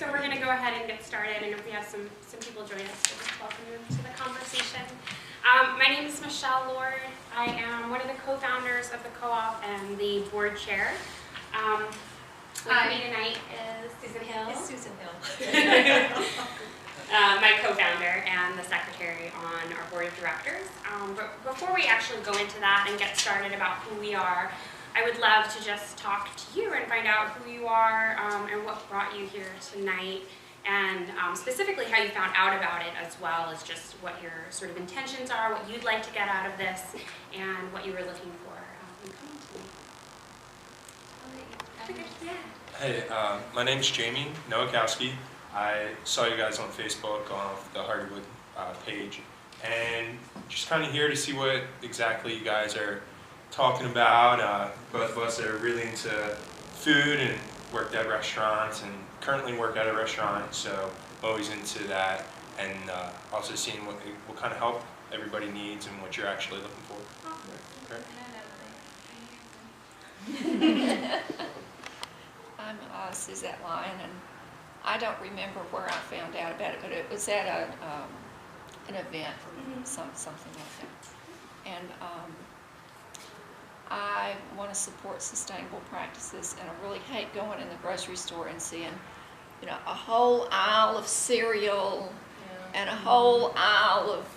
So we're going to go ahead and get started, and if we have some people join us, we'll just welcome them to the conversation. My name is Michele Lord. I am one of the co-founders of the co-op and the board chair. With me tonight is Susan Hill. My co-founder and the secretary on our board of directors. But before we actually go into that and get started about who we are, I would love to just talk to you and find out who you are and what brought you here tonight, and specifically how you found out about it, as well as just what your sort of intentions are, what you'd like to get out of this, and what you were looking for in coming tonight. Hey, my name's Jamie Nowakowski. I saw you guys on Facebook on the Hardywood page, and just kind of here to see what exactly you guys are talking about. Both of us are really into food and worked at restaurants, and currently work at a restaurant, so I'm always into that, and also seeing what kind of help everybody needs and what you're actually looking for. Okay. I'm Suzette Lyon, and I don't remember where I found out about it, but it was at an event, something like that. And I want to support sustainable practices, and I really hate going in the grocery store and seeing, a whole aisle of cereal and a whole aisle of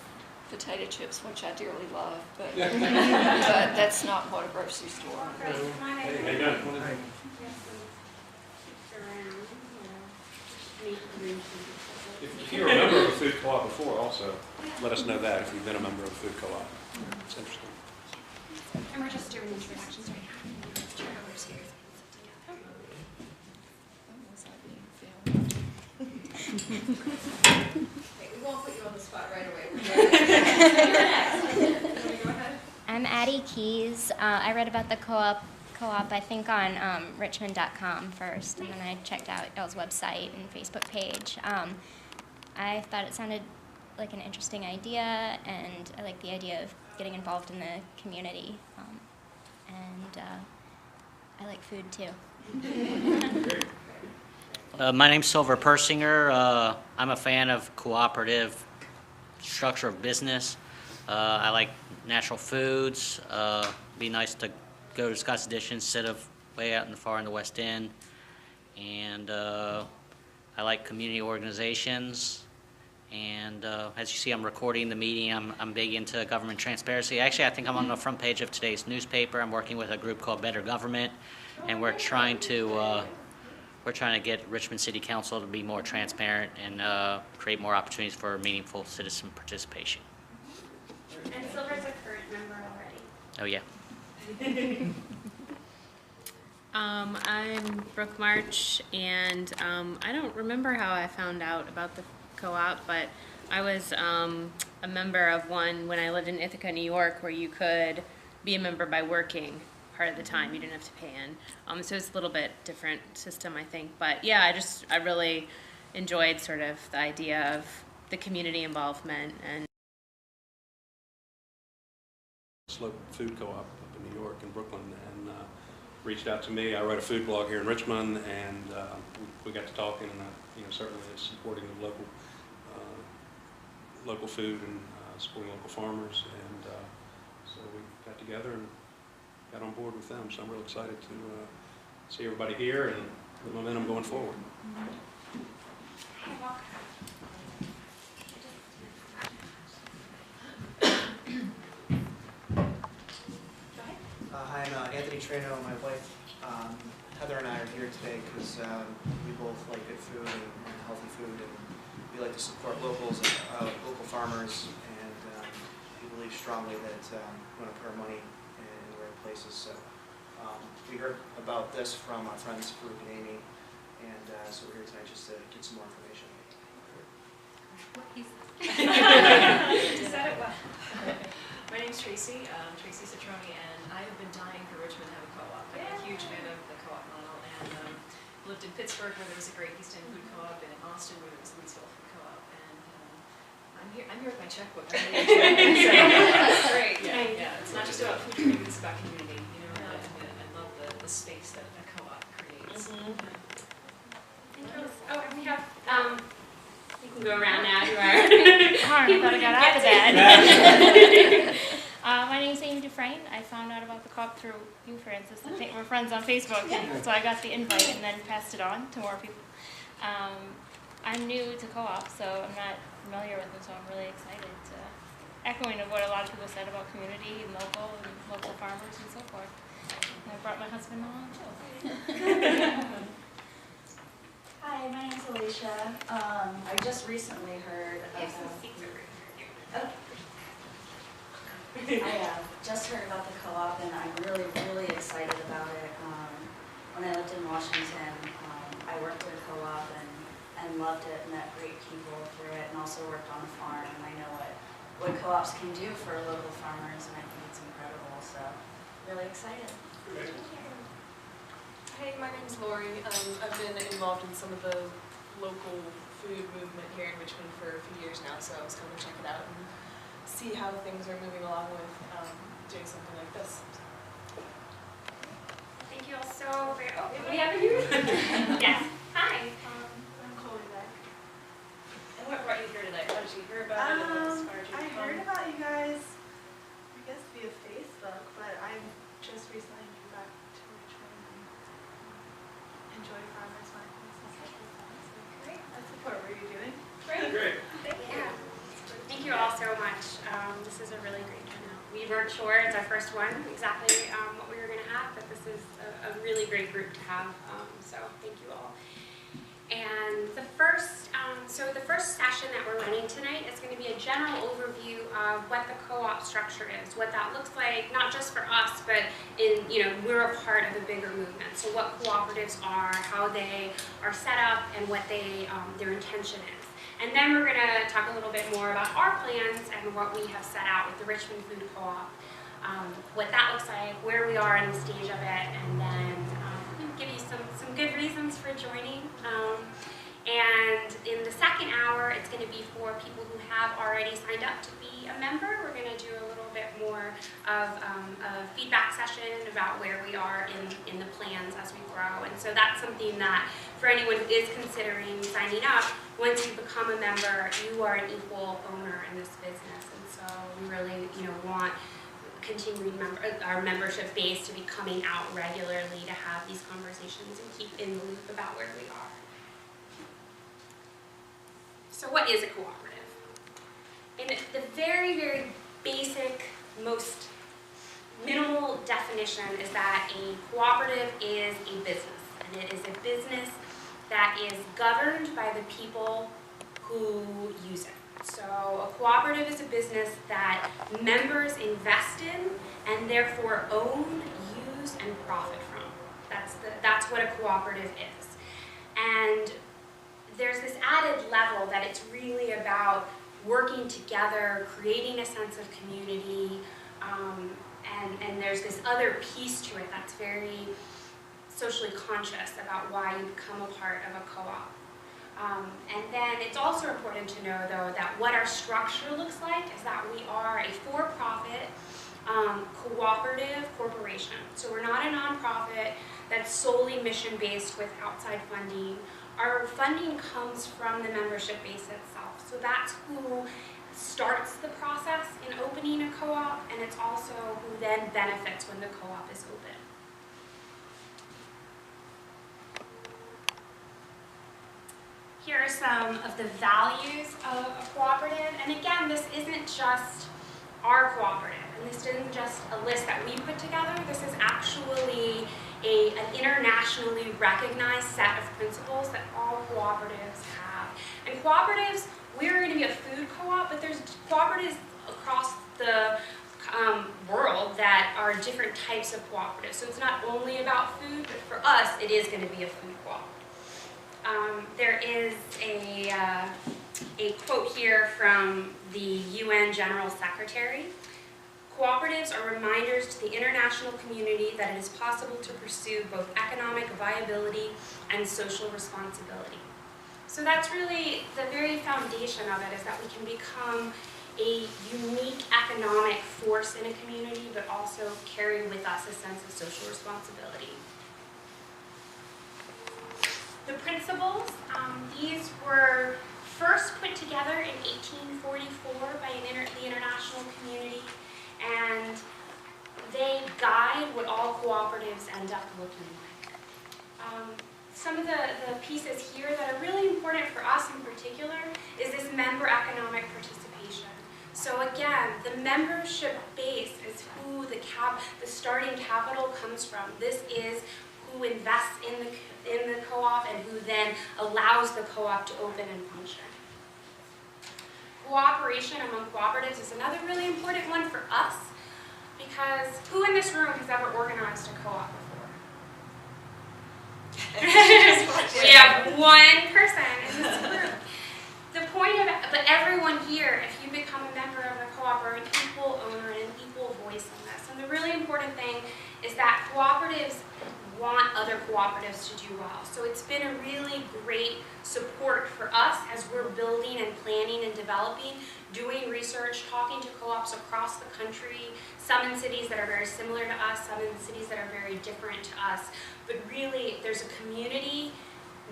potato chips, which I dearly love, but but that's not what a grocery store is. Hey, doing? If you're a member of a food co-op before, also let us know that if you've been a member of a food co-op. It's interesting. And we're just doing introductions right now. We won't put you on the spot right away. I'm Addie Keys. I read about the co-op I think on Richmond.com first, and then I checked out y'all's website and Facebook page. I thought it sounded like an interesting idea, and I like the idea of getting involved in the community, and I like food too. My name's Silver Persinger. I'm a fan of cooperative structure of business. I like natural foods. Be nice to go to Scott's Addition instead of way out in the far in the West End. And I like community organizations. And as you see, I'm recording the meeting. I'm big into government transparency. Actually, I think I'm on the front page of today's newspaper. I'm working with a group called Better Government, and we're trying to get Richmond City Council to be more transparent and create more opportunities for meaningful citizen participation. And Silver's a current member already. Oh yeah. I'm Brooke March, and I don't remember how I found out about the co-op, but I was a member of one when I lived in Ithaca, New York, where you could be a member by working part of the time. You didn't have to pay in. So it's a little bit different system, I think. But yeah, I really enjoyed sort of the idea of the community involvement. And Slope Food Co-op up in New York and Brooklyn, and reached out to me. I write a food blog here in Richmond, and we got to talking, and certainly it's supporting the local food and supporting local farmers, and so we got together and got on board with them. So I'm real excited to see everybody here and the momentum going forward. Hi, I'm Anthony Trano. My wife Heather and I are here today because we both like good food and healthy food, and we like to support locals, local farmers, and we believe strongly that we want to put our money in the right places. So we heard about this from our friends Farouk and Amy, and so we're here tonight just to get some more information. You said it well. My name's Tracy, Tracy Citroni, and I have been dying for Richmond to have a co-op. I'm a huge fan of the co-op model, and lived in Pittsburgh where there was a great East End Food Co-op, and in Austin where there was a Louisville Food Co-op. And I'm here with my checkbook. I'm really enjoying it. So that's great. Yeah. It's not just about food community, it's about community. I love the space that a co-op creates. Mm-hmm. Oh, and we have can go around now. You are. Darn, I thought I got out of that. My name's Amy Dufresne. I found out about the co-op through you, Francis. I think we're friends on Facebook, and so I got the invite and then passed it on to more people. I'm new to co-op, so I'm not familiar with it, so I'm really excited to echoing of what a lot of people said about community and local farmers and so forth. And I brought my husband along too. Hi, my name's Alicia. I just recently heard about. I just heard about the co-op, and I'm really, really excited about it. When I lived in Washington, I worked at a co-op and loved it, and met great people through it, and also worked on a farm, and I know what co-ops can do for local farmers, and I think it's incredible, so really excited. Hey, my name's Lori. I've been involved in some of the local food movement here in Richmond for a few years now, so I was coming to check it out and see how things are moving along with doing something like this. Thank you all so very much. Oh, we have you? Yes. Hi. I'm Chloe Beck. And what brought you here today? How did you hear about it? And what inspired you to I come? heard about you guys, I guess via Facebook, but I just recently moved back to Richmond and enjoy farmers markets and stuff like that. So great. I support what you're doing. Great. Thank you. Thank you all so much. This is a really great turnout. We weren't sure, it's our first one, exactly what we were going to have, but this is a really great group to have, so thank you all. And the first session that we're running tonight is going to be a general overview of what the co-op structure is, what that looks like, not just for us, but we're a part of a bigger movement. So what cooperatives are, how they are set up, and what their intention is. And then we're going to talk a little bit more about our plans and what we have set out with the Richmond Food Co-op, what that looks like, where we are in the stage of it, and then give you some good reasons for joining. And in the second hour, it's going to be for people who have already signed up to be a member. We're going to do a little bit more of a feedback session about where we are in the plans as we grow. And so that's something that for anyone who is considering signing up, once you become a member, you are an equal owner in this business. And so we really want continuing our membership base to be coming out regularly to have these conversations and keep in the loop about where we are. So what is a cooperative? In the very, very basic, most minimal definition is that a cooperative is a business. And it is a business that is governed by the people who use it. So a cooperative is a business that members invest in and therefore own, use, and profit from. That's what a cooperative is. And there's this added level that it's really about working together, creating a sense of community, and there's this other piece to it that's very socially conscious about why you become a part of a co-op. And then it's also important to know, though, that what our structure looks like is that we are a for-profit cooperative corporation. So we're not a nonprofit that's solely mission-based with outside funding. Our funding comes from the membership base itself. So that's who starts the process in opening a co-op, and it's also who then benefits when the co-op is open. Here are some of the values of a cooperative. And again, this isn't just our cooperative, and this isn't just a list that we put together. This is actually an internationally recognized set of principles that all cooperatives have. And cooperatives, we're going to be a food co-op, but there's cooperatives across the world that are different types of cooperatives. So it's not only about food, but for us, it is going to be a food co-op. There is a quote here from the UN General Secretary. Cooperatives are reminders to the international community that it is possible to pursue both economic viability and social responsibility. So that's really the very foundation of it, is that we can become a unique economic force in a community, but also carry with us a sense of social responsibility. The principles, these were first put together in 1844 by the international community, and they guide what all cooperatives end up looking like. Some of the pieces here that are really important for us in particular is this member economic participation. So again, the membership base is who the starting capital comes from. This is who invests in the co-op and who then allows the co-op to open and function. Cooperation among cooperatives is another really important one for us, because who in this room has ever organized a co-op before? We have one person in this group. The point of it, but everyone here, if you become a member of a co-op, are an equal owner and an equal voice in this. And the really important thing is that cooperatives want other cooperatives to do well. So it's been a really great support for us as we're building and planning and developing, doing research, talking to co-ops across the country, some in cities that are very similar to us, some in cities that are very different to us. But really, there's a community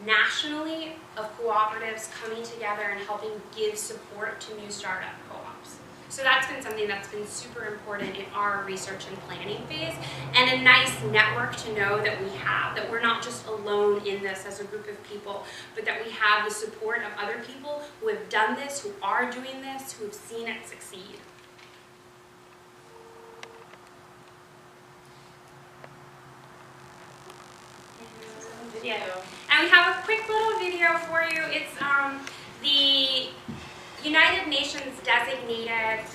nationally of cooperatives coming together and helping give support to new startup co-ops. So that's been something that's been super important in our research and planning phase, and a nice network to know that we have, that we're not just alone in this as a group of people, but that we have the support of other people who have done this, who are doing this, who have seen it succeed. Video. And we have a quick little video for you. It's the United Nations designated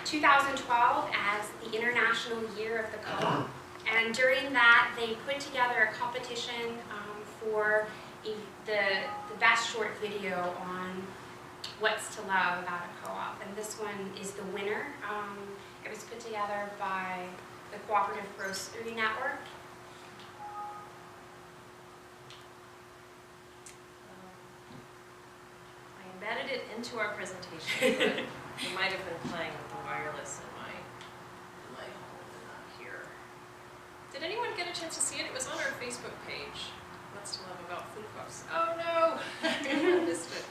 2012 as the International Year of the Co-op. And during that, they put together a competition for the best short video on what's to love about a co-op. And this one is the winner. It was put together by the Cooperative Grocery Network. Embedded it into our presentation, but we might have been playing with the wireless in my home and not here. Did anyone get a chance to see it? It was on our Facebook page. What's to love about food co-ops? Oh no, I missed it.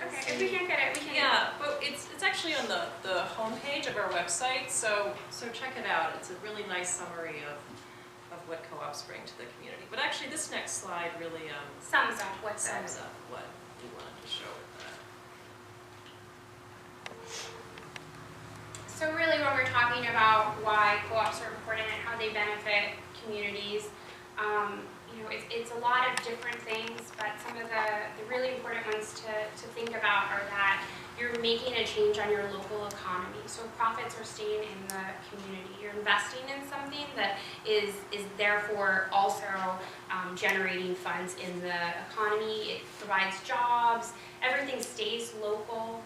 Okay, if we can't get it, we can. Yeah, but it's actually on the homepage of our website, so check it out. It's a really nice summary of what co-ops bring to the community. But actually, this next slide really sums up what we wanted to show with that. So really when we're talking about why co-ops are important and how they benefit communities, it's a lot of different things, but some of the really important ones to think about are that you're making a change on your local economy. So profits are staying in the community. You're investing in something that is therefore also generating funds in the economy. It provides jobs. Everything stays local.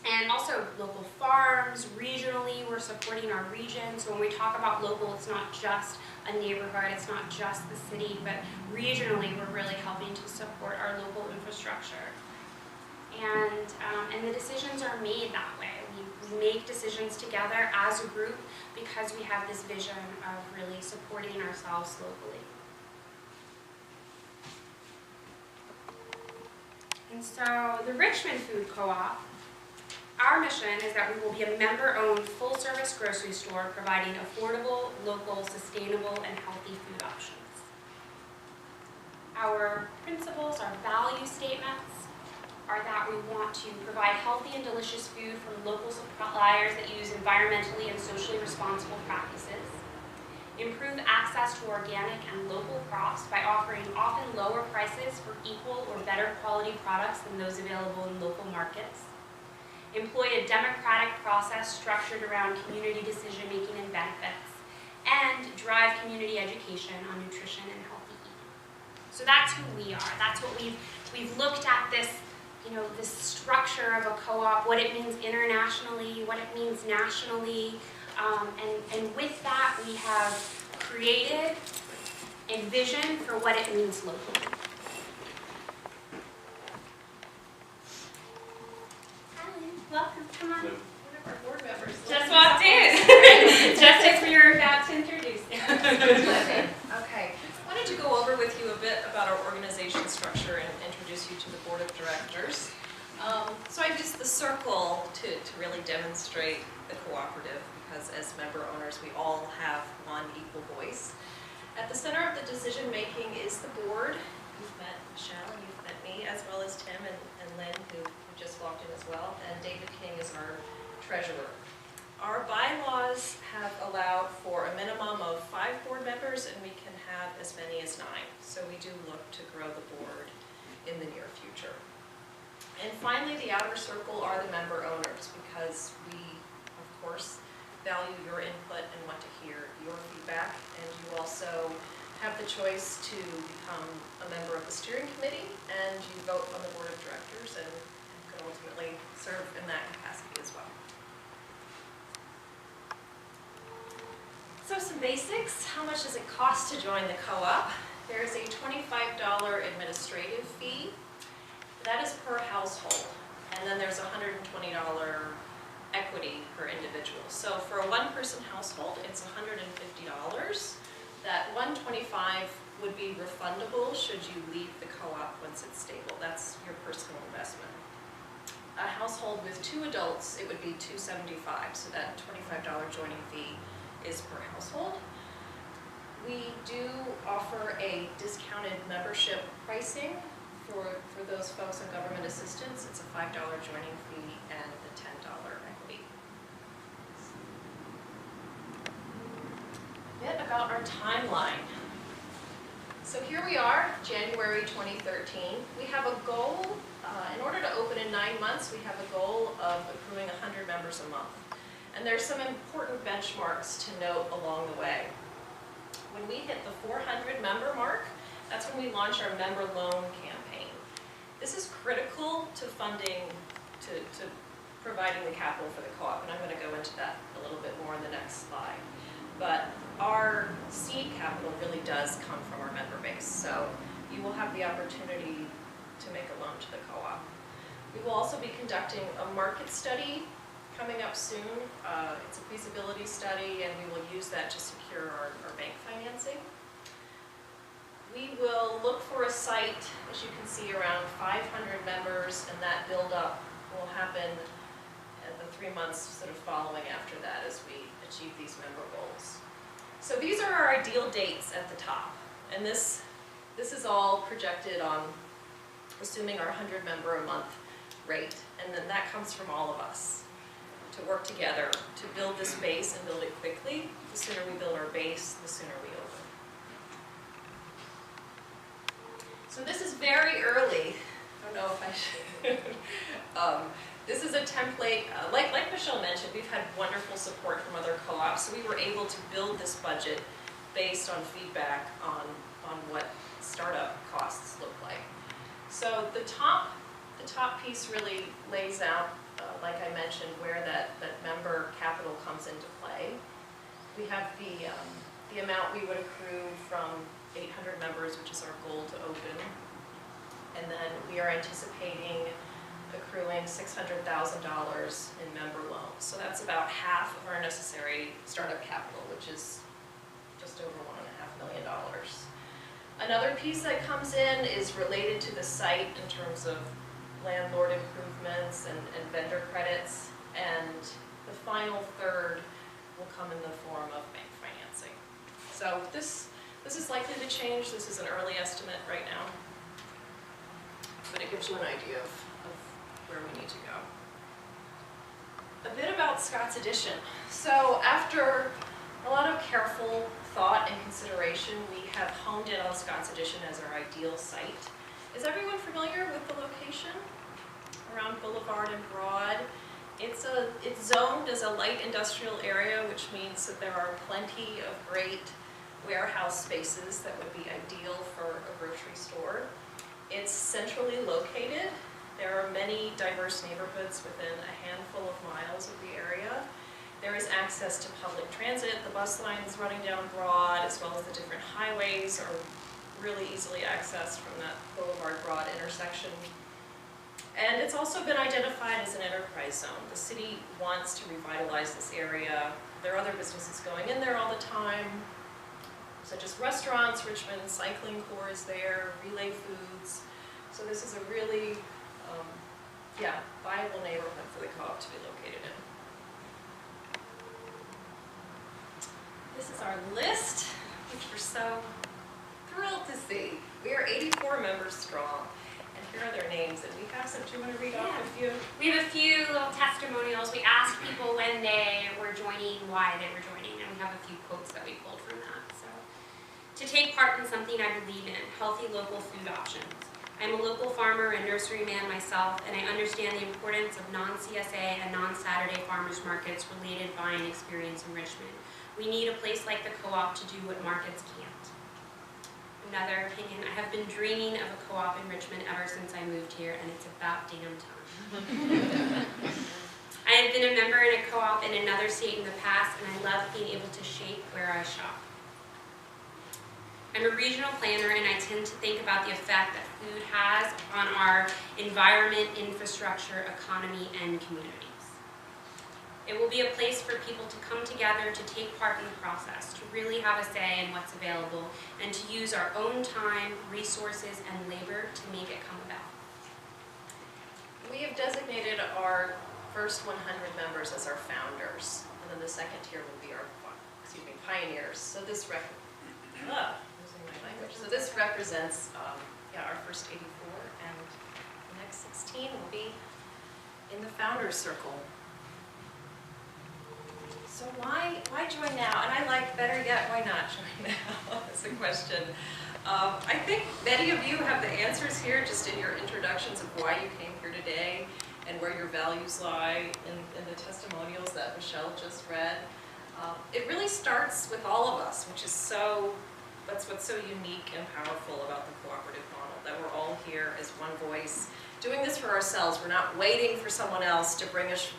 And also local farms, regionally, we're supporting our region. So when we talk about local, it's not just a neighborhood, it's not just the city, but regionally, we're really helping to support our local infrastructure. And the decisions are made that way. We make decisions together as a group because we have this vision of really supporting ourselves locally. And so the Richmond Food Co-op, our mission is that we will be a member-owned, full-service grocery store providing affordable, local, sustainable, and healthy food options. Our principles, our value statements, are that we want to provide healthy and delicious food from local suppliers that use environmentally and socially responsible practices, improve access to organic and local crops by offering often lower prices for equal or better quality products than those available in local markets, employ a democratic process structured around community decision-making and benefits, and drive community education on nutrition and healthy eating. So that's who we are. That's what we've looked at this, this structure of a co-op, what it means internationally, what it means nationally, and with that we have created a vision for what it means locally. Welcome, come on. One of our board members Just walked in. Just as we were about to introduce you. Okay. Why don't you go over over with you a bit about our organization structure and introduce you to the board of directors. So I've used the circle to really demonstrate the cooperative, because as member owners, we all have one equal voice. At the center of the decision making is the board. You've met Michele and you've met me, as well as Tim and Lynn, who just walked in as well, and David King is our treasurer. Our bylaws have allowed for a minimum of 5 board members, and we can have as many as 9. So we do look to grow the board in the near future. And finally, the outer circle are the member owners, because we, of course, value your input and want to hear your feedback. And you also have the choice to become a member of the steering committee, and you vote on the board of directors and can ultimately serve in that capacity as well. So some basics. How much does it cost to join the co-op? There's a $25 administrative fee. That is per household. And then there's a $120 equity per individual. So for a 1-person household, it's $150. That $125 would be refundable should you leave the co-op once it's stable. That's your personal investment. A household with 2 adults, it would be $275. So that $25 joining fee is per household. We do offer a discounted membership pricing for those folks on government assistance. It's a $5 joining fee and the $10 equity. A bit about our timeline. So here we are, January 2013. We have a goal, in order to open in 9 months, we have a goal of accruing 100 members a month. And there's some important benchmarks to note along the way. When we hit the 400 member mark, that's when we launch our member loan campaign. This is critical to funding, to providing the capital for the co-op, and I'm going to go into that a little bit more in the next slide. But our seed capital really does come from our member base, so you will have the opportunity to make a loan to the co-op. We will also be conducting a market study coming up soon. It's a feasibility study, and we will use that to secure our bank financing. We will look for a site, as you can see, around 500 members, and that build-up will happen in the 3 months sort of following after that as we achieve these member goals. So these are our ideal dates at the top, and this is all projected on assuming our 100 member a month rate, and then that comes from all of us to work together to build this base and build it quickly. The sooner we build our base, the sooner we open. So this is very early. I don't know if I should. This is a template. Like Michele mentioned, we've had wonderful support from other co-ops, so we were able to build this budget based on feedback on what startup costs look like. So the top piece really lays out, like I mentioned, where that member capital comes into play. We have the amount we would accrue from 800 members, which is our goal to open. And then we are anticipating accruing $600,000 in member loans. So that's about half of our necessary startup capital, which is just over $1.5 million. Another piece that comes in is related to the site in terms of landlord improvements and vendor credits, and the final third will come in the form of bank financing. So this is likely to change. This is an early estimate right now, but it gives you an idea of where we need to go. A bit about Scott's Addition. So after a lot of careful thought and consideration, we have honed in on Scott's Addition as our ideal site. Is everyone familiar with the location? Around Boulevard and Broad. It's zoned as a light industrial area, which means that there are plenty of great warehouse spaces that would be ideal for a grocery store. It's centrally located. There are many diverse neighborhoods within a handful of miles of the area. There is access to public transit. The bus lines running down Broad, as well as the different highways, are really easily accessed from that Boulevard Broad intersection. And it's also been identified as an enterprise zone. The city wants to revitalize this area. There are other businesses going in there all the time. such as restaurants. Richmond Cycling Corps is there, Relay Foods. So this is a really, viable neighborhood for the co-op to be located in. This is our list, which we're so thrilled to see. We are 84 members strong, and here are their names. And we have some. Do you want to read off a few? We have a few little testimonials. We asked people when they were joining, why they were joining, and we have a few quotes that we pulled from that. So, to take part in something I believe in, healthy local food options. I'm a local farmer and nurseryman myself, and I understand the importance of non-CSA and non-Saturday farmers markets related buying experience in Richmond. We need a place like the co-op to do what markets can't. Another opinion, I have been dreaming of a co-op in Richmond ever since I moved here, and it's about damn time. I have been a member in a co-op in another state in the past, and I love being able to shape where I shop. I'm a regional planner, and I tend to think about the effect that food has on our environment, infrastructure, economy, and communities. It will be a place for people to come together to take part in the process, to really have a say in what's available, and to use our own time, resources, and labor to make it come about. We have designated our first 100 members as our founders, and then the second tier will be our, pioneers. So this represents our first 84, and the next 16 will be in the founders circle. So why join now? And I like, better yet, why not join now? That's a question. I think many of you have the answers here just in your introductions of why you came here today and where your values lie in the testimonials that Michele just read. It really starts with all of us, which is that's what's so unique and powerful about the cooperative model, that we're all here as one voice, doing this for ourselves. We're not waiting for someone else to bring us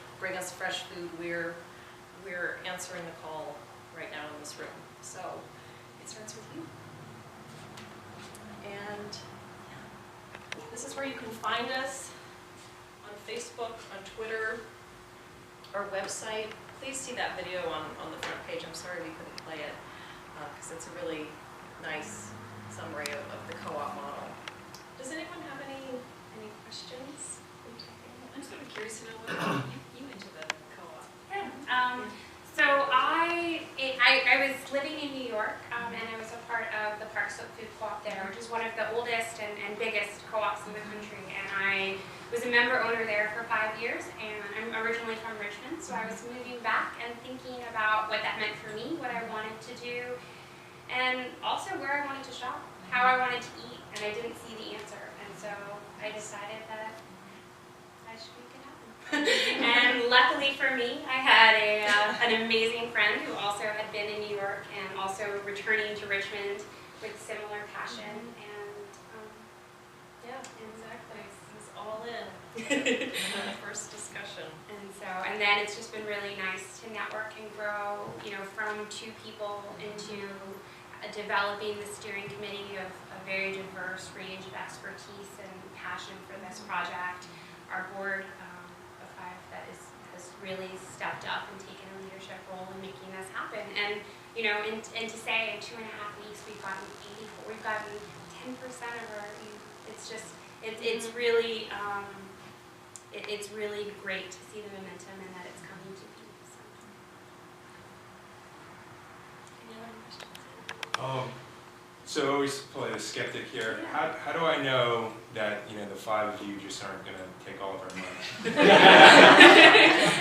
fresh food. We're answering the call right now in this room. So it starts with you. And this is where you can find us on Facebook, on Twitter, our website. Please see that video on the front page. I'm sorry we couldn't play it because it's a really nice summary of the co-op model. Does anyone have any questions? I'm sort of curious to know what got you into the co-op. Yeah. So I was living in New York, and I was a part of the Richmond Food Co-op there, which is one of the oldest and biggest co-ops in the country. And I was a member owner there for 5 years, and I'm originally from Richmond, so I was moving back and thinking about what that meant for me, what I wanted to do, and also where I wanted to shop, how I wanted to eat, and I didn't see the answer. And so I decided that I should make it happen. And luckily for me, I had an amazing friend who also had been in New York and also returning to Richmond with similar passion. And yeah, exactly. It was all in the first discussion. And then it's just been really nice to network and grow, from 2 people into developing the steering committee of a very diverse range of expertise and passion for this project. Our board of 5 that has really stepped up and taken a leadership role in making this happen. And and to say in 2.5 weeks we've gotten 10% of our. It's just it's really it's really great to see the momentum and that it's coming to be. So. Any other questions? So I always play the skeptic here. Yeah. How do I know that the 5 of you just aren't going to take all of our money? You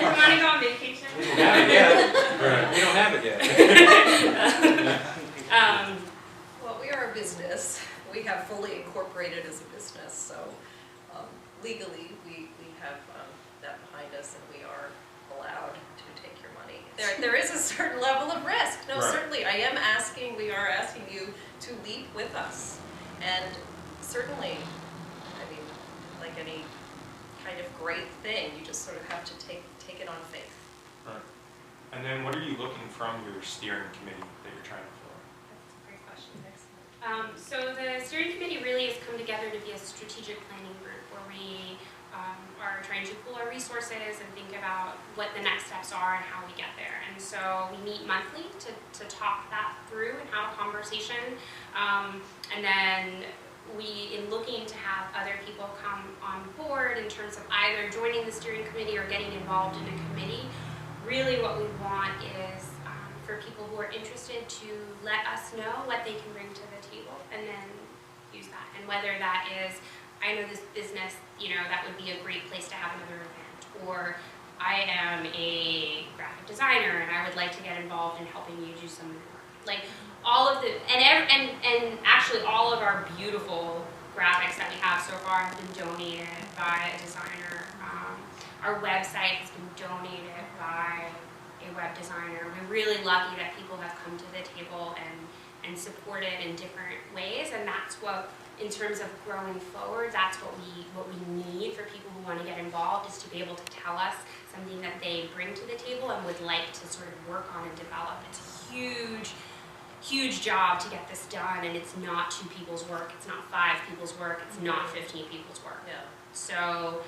want to go on vacation? We don't have it yet. Right. We don't have it yet. Well, we are a business. We have fully incorporated as a business, so legally we have that behind us, and we are allowed to take your money. There is a certain level of risk. No, Right. certainly. We are asking you to leap with us. And certainly, like any kind of great thing, you just sort of have to take it on faith. Right. And then what are you looking from your steering committee that you're trying to fill? That's a great question. So the steering committee really has come together to be a strategic planning group where we are trying to pool our resources and think about what the next steps are and how we get there. And so we meet monthly to talk that through and have a conversation. And then in looking to have other people come on board in terms of either joining the steering committee or getting involved in a committee, really what we want is for people who are interested to let us know what they can bring to the table and then use that. And whether that is, I know this business, that would be a great place to have another event, or I am a graphic designer and I would like to get involved in helping you do some of the work. Like all of the, and actually all of our beautiful graphics that we have so far have been donated by a designer. Our website has been donated by a web designer. We're really lucky that people have come to the table and supported in different ways, and that's what, in terms of growing forward, that's what we need for people who want to get involved, is to be able to tell us something that they bring to the table and would like to sort of work on and develop. It's a huge job to get this done, and it's not 2 people's work, it's not 5 people's work, it's not 15 people's work. Yeah. So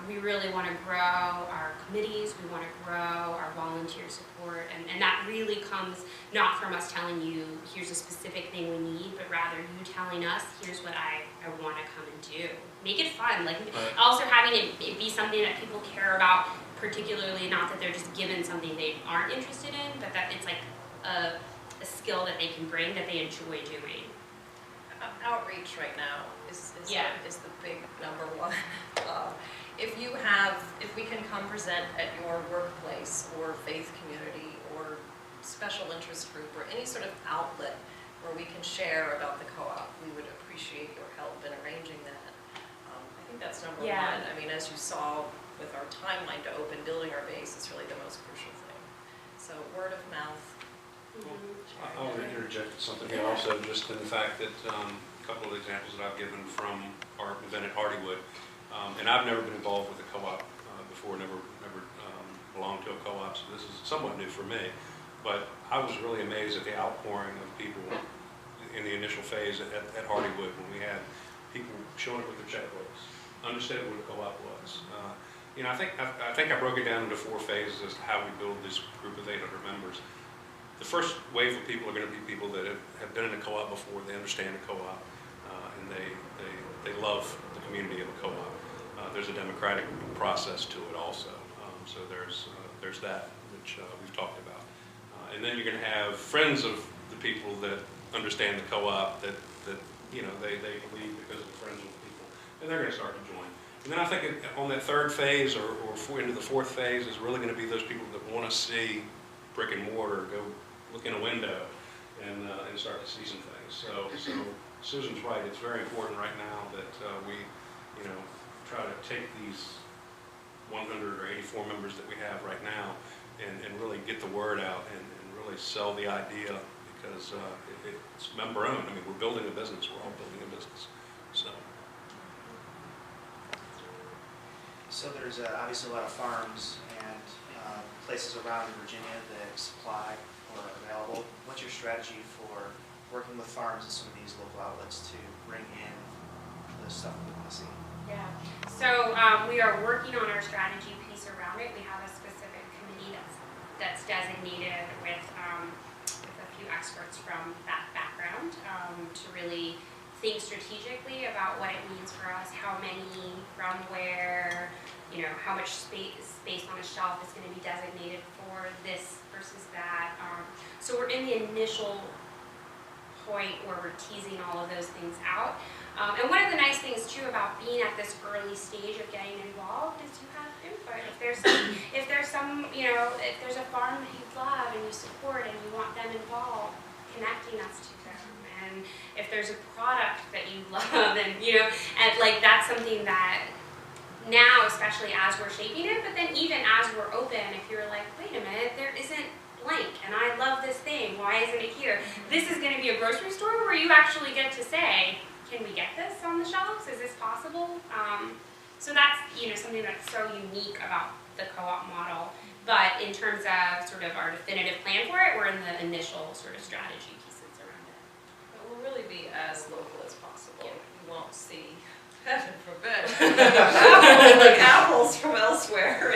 we really want to grow our committees, we want to grow our volunteer support, and that really comes not from us telling you, here's a specific thing we need, but rather you telling us, here's what I want to come and do. Make it fun, like also having it be something that people care about, particularly not that they're just given something they aren't interested in, but that it's like a skill that they can bring that they enjoy doing. Outreach right now is the big number one. If we can come present at your workplace or faith community or special interest group or any sort of outlet where we can share about the co-op, we would appreciate your help in arranging that. I think that's number one. I mean, as you saw with our timeline to open, building our base is really the most crucial thing. So word of mouth. I'll interject something here also, just in the fact that a couple of examples that I've given from our event at Hardywood, and I've never been involved with a co-op before, never belonged to a co-op, so this is somewhat new for me. But I was really amazed at the outpouring of people in the initial phase at Hardywood when we had people showing up with their checkbooks, understood what a co-op was. I think I broke it down into 4 phases as to how we build this group of 800 members. The first wave of people are going to be people that have been in a co-op before, they understand a co-op, and they love the community of a co-op. There's a democratic process to it also, so there's that, which we've talked about. And then you're going to have friends of the people that understand the co-op, that they believe because they're friends with people, and they're going to start to join. And then I think on that 3rd phase or into the 4th phase is really going to be those people that want to see brick and mortar, go look in a window and start to see some things. So Susan's right. It's very important right now that we, try to take these 100 or 84 members that we have right now and really get the word out and really sell the idea, because it's member owned. I mean, we're building a business. We're all building a business. So there's obviously a lot of farms and places around Virginia that supply or are available. What's your strategy for working with farms and some of these local outlets to bring in the stuff we want to see? Yeah, so we are working on our strategy piece around it. We have a specific committee that's designated with a few experts from that background to really think strategically about what it means for us, how many, from where, how much space on a shelf is going to be designated for this versus that. So we're in the initial point where we're teasing all of those things out. And one of the nice things too about being at this early stage of getting involved is you have input. If there's a farm that you love and you support and you want them involved, connecting us to them. And if there's a product that you love, and that's something that now, especially as we're shaping it, but then even as we're open, if you're like, wait a minute, there isn't blank, and I love this thing, why isn't it here? This is going to be a grocery store where you actually get to say, can we get this on the shelves? Is this possible? So that's something that's so unique about the co-op model. But in terms of sort of our definitive plan for it, we're in the initial sort of strategy pieces around it. It will really be as local as possible. You won't see, heaven forbid, like apples from elsewhere.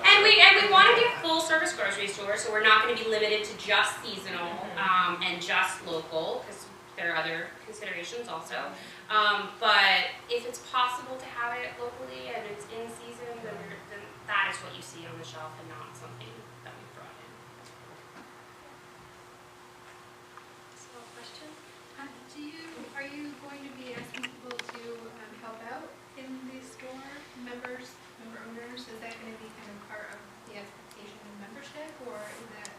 And we want to be a full service grocery store, so we're not going to be limited to just seasonal and just local, because there are other considerations also. But if it's possible to have it locally and it's in season, then that is what you see on the shelf and not something that we brought in. So, question: are you going to be asking people to help out in the store, member owners? Is that going to be kind of part of the expectation of membership, or is that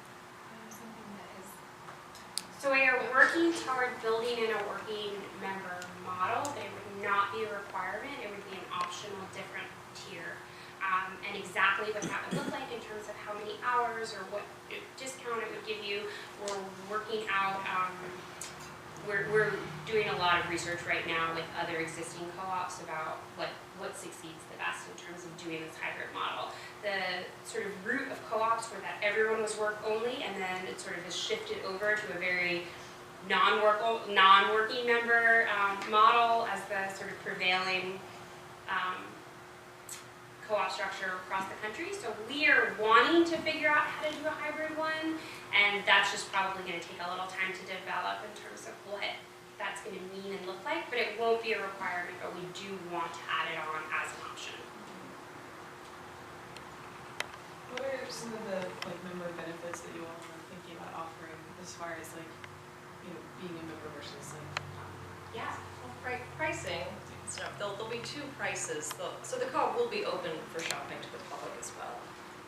something that is? So we are working toward building in a working member model, but it would not be a requirement. It would be an optional different tier. And exactly what that would look like in terms of how many hours or what discount it would give you, we're working out. We're doing a lot of research right now with other existing co-ops about what succeeds the best in terms of doing this hybrid model. The sort of root of co-ops were that everyone was work only, and then it sort of has shifted over to a very non-working member model as the sort of prevailing co-op structure across the country. So we are wanting to figure out how to do a hybrid one, and that's just probably going to take a little time to develop in terms of what that's going to mean and look like, but it won't be a requirement, but we do want to add it on as an option. What are some of the member benefits that you all are thinking about offering as far as being a member versus Yeah. Well, pricing, there'll be two prices. So the co-op will be open for shopping to the public as well,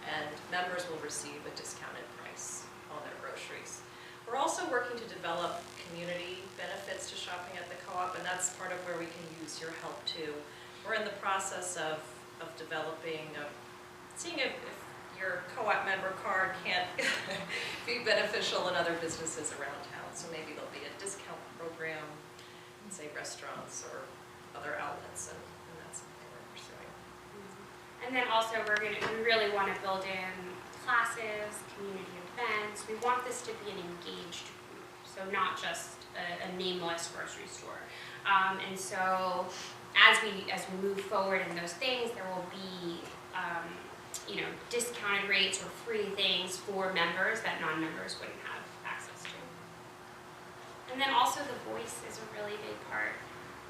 and members will receive a discounted price on their groceries. We're also working to develop community benefits to shopping at the co-op, and that's part of where we can use your help too. We're in the process of developing, seeing if your co-op member card can't be beneficial in other businesses around town. So maybe there'll be a discount program in, say, restaurants or other outlets, and that's something we're pursuing. And then also we really want to build in classes, community events. We want this to be an engaged group, so not just a nameless grocery store. And so as we move forward in those things, there will be discounted rates or free things for members that non-members wouldn't have access to. And then also the voice is a really big part.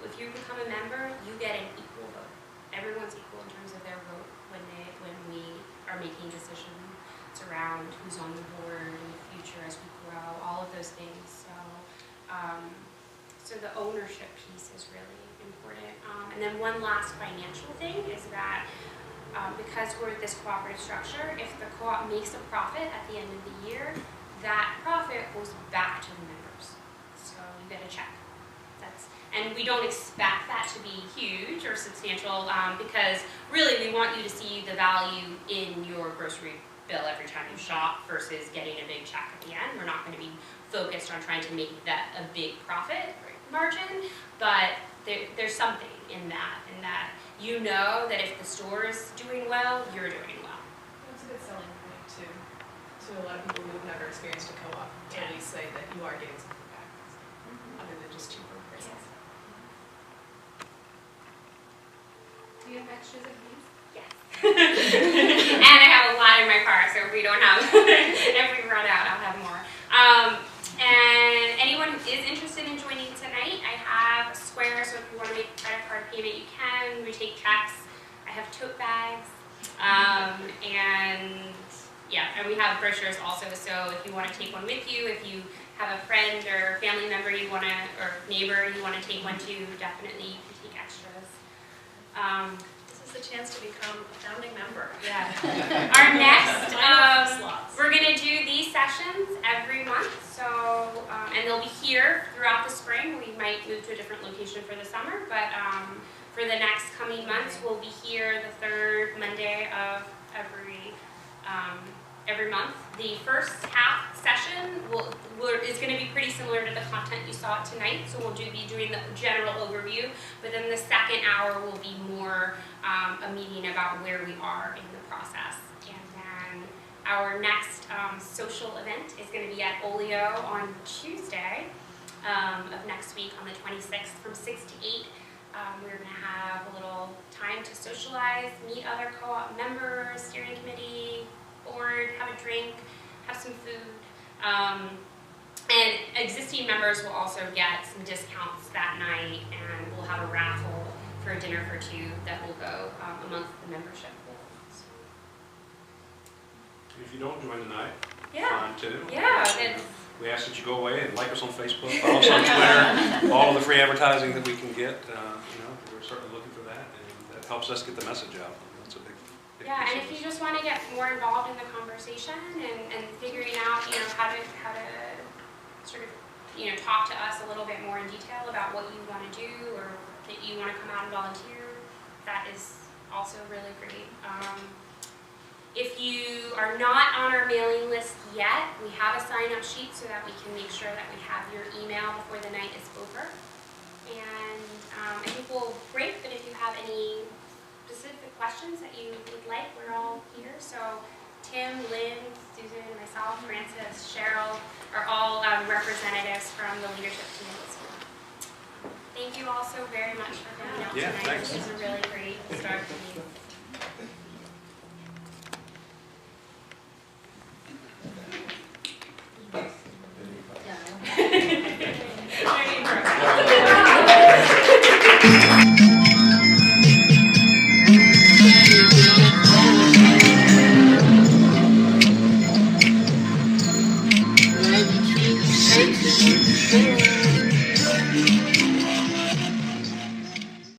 If you become a member, you get an equal vote. Everyone's equal in terms of their vote when we are making decisions around who's on the board in the future as we grow, all of those things. So the ownership piece is really important. And then one last financial thing is that because we're this cooperative structure, if the co-op makes a profit at the end of the year, that profit goes back to the members. So you get a check. And we don't expect that to be huge or substantial because really we want you to see the value in your grocery bill every time you shop versus getting a big check at the end. We're not going to be focused on trying to make that a big profit margin, but there's something in that you know that if the store is doing well, you're doing well. That's a good selling point to a lot of people who have never experienced a co-op to at least say that you are getting something back other than just cheaper prices. Do you have extras of these? Yes. And I have a lot in my car, so if we don't have, if we run out, I'll have more. And anyone who is interested in joining tonight, I have a square, so if you want to make a credit card payment, you can. We take checks. I have tote bags. And we have brochures also, so if you want to take one with you, if you have a friend or family member or neighbor you want to take one to, definitely you can take extras. This is the chance to become a founding member. Yeah. Our next, we're going to do these sessions every month, so, and they'll be here throughout the spring. We might move to a different location for the summer, but for the next coming months, we'll be here the third Monday of every month. The first half session is going to be pretty similar to the content you saw tonight, so we'll be doing the general overview, but then the second hour will be more a meeting about where we are in the process. And then our next social event is going to be at Olio on Tuesday of next week on the 26th from 6 to 8. We're going to have a little time to socialize, meet other co-op members, steering committee, board, have a drink, have some food. And existing members will also get some discounts that night, and we'll have a raffle for a dinner for two that will go amongst the membership. So. If you don't join the night, Yeah. fine too. Yeah. That's, We ask that you go away and like us on Facebook, follow us on Twitter, all of the free advertising that we can get. We're certainly looking for that, and that helps us get the message out. That's a big yeah, piece and of if you this. just want to get more involved in the conversation and figuring out, how to sort of, talk to us a little bit more in detail about what you want to do or that you want to come out and volunteer, that is also really great. If you are not on our mailing list yet, we have a sign-up sheet so that we can make sure that we have your email before the night is over. And I think we'll break, but if you have any specific questions that you would like, we're all here. So Tim, Lynn, Susan, myself, Francis, Cheryl are all representatives from the leadership team at the school. Thank you all so very much for coming out Yeah, tonight. thanks. This was a really great start to the